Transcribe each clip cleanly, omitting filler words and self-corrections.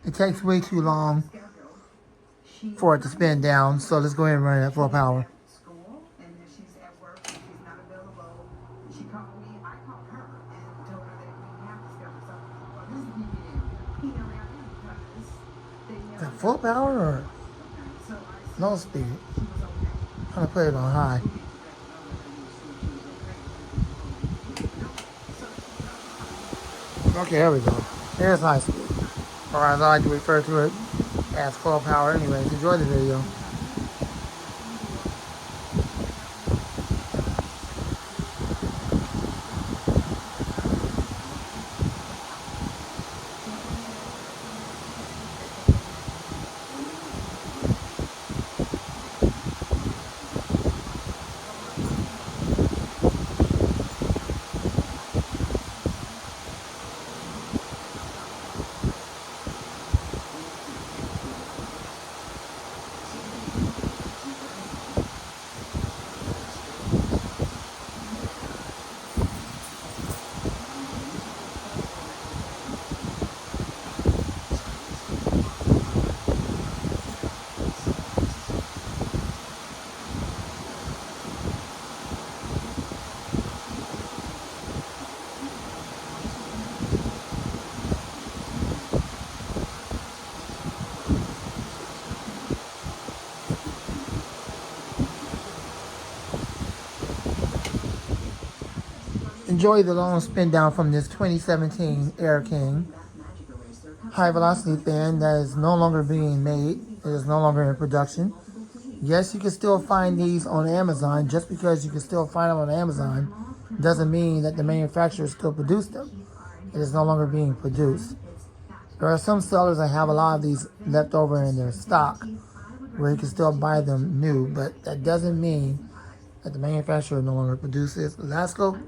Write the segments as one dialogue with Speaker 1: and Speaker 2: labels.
Speaker 1: It takes way too long for it to spin down, so let's go ahead and run it at full power. Is that full power or low speed? I'm trying to put it on high. Okay, there we go. There's high speed. Or as I like to refer to it as full power. Anyways, enjoy the video. Enjoy the long spin down from this 2017 Air King high velocity fan that is no longer being made. It is no longer in production. Yes, you can still find these on Amazon. Just because you can still find them on Amazon doesn't mean that the manufacturer still produced them. It is no longer being produced. There are some sellers that have a lot of these left over in their stock where you can still buy them new, but that doesn't mean that the manufacturer no longer produces. Lasco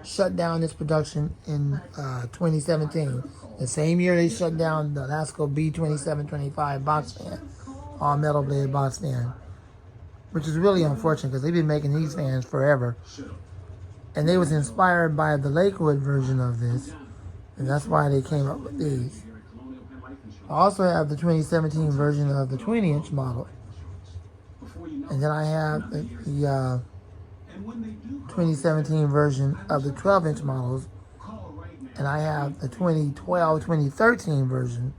Speaker 1: shut down its production in 2017. The same year they shut down the Lasco B2725 box fan, all metal blade box fan, which is really unfortunate because they've been making these fans forever. And they was inspired by the Lakewood version of this, and that's why they came up with these. I also have the 2017 version of the 20-inch model. And then I have the 2017 version of the 12-inch models. And I have the 2012, 2013 version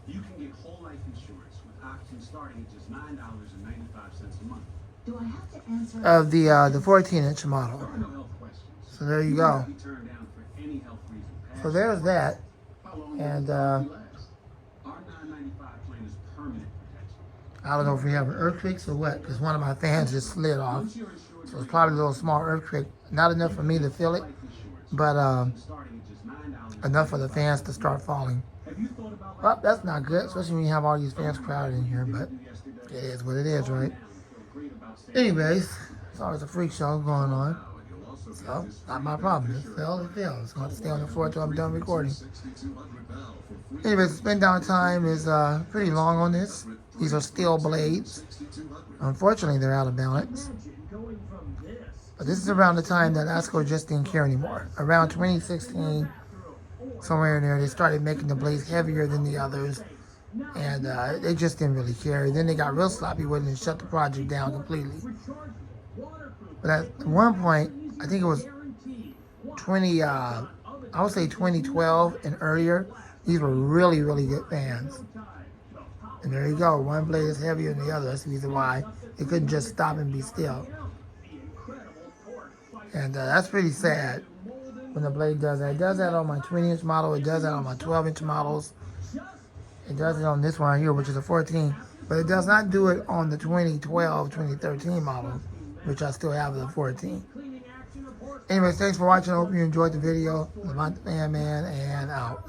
Speaker 1: you can get whole life insurance with options starting at just $9.95 a month. Do I have to answer of the 14-inch model. So there you go. So there's that. And I don't know if we have earthquakes or what, because one of my fans just slid off. So it's probably a little small earthquake. Not enough for me to feel it, but enough for the fans to start falling. Well, that's not good, especially when you have all these fans crowded in here, but it is what it is, right? Anyways, it's always a freak show going on. So, not my problem. It fell, it fell. It's going to stay on the floor until I'm done recording. Anyways, the spin down time is pretty long on this. These are steel blades. Unfortunately, they're out of balance. But this is around the time that Lasco just didn't care anymore. Around 2016, somewhere in there, they started making the blades heavier than the others. And they just didn't really care. Then they got real sloppy with it and shut the project down completely. But at one point, I think it was I would say 2012 and earlier, these were really, really good fans. And there you go. One blade is heavier than the other. That's the reason why it couldn't just stop and be still. And that's pretty sad when the blade does that. It does that on my 20-inch model. It does that on my 12-inch models. It does it on this one here, which is a 14. But it does not do it on the 2012, 2013 model, which I still have as a 14. Anyways, thanks for watching. I hope you enjoyed the video. Lamont the Fan Man, and out.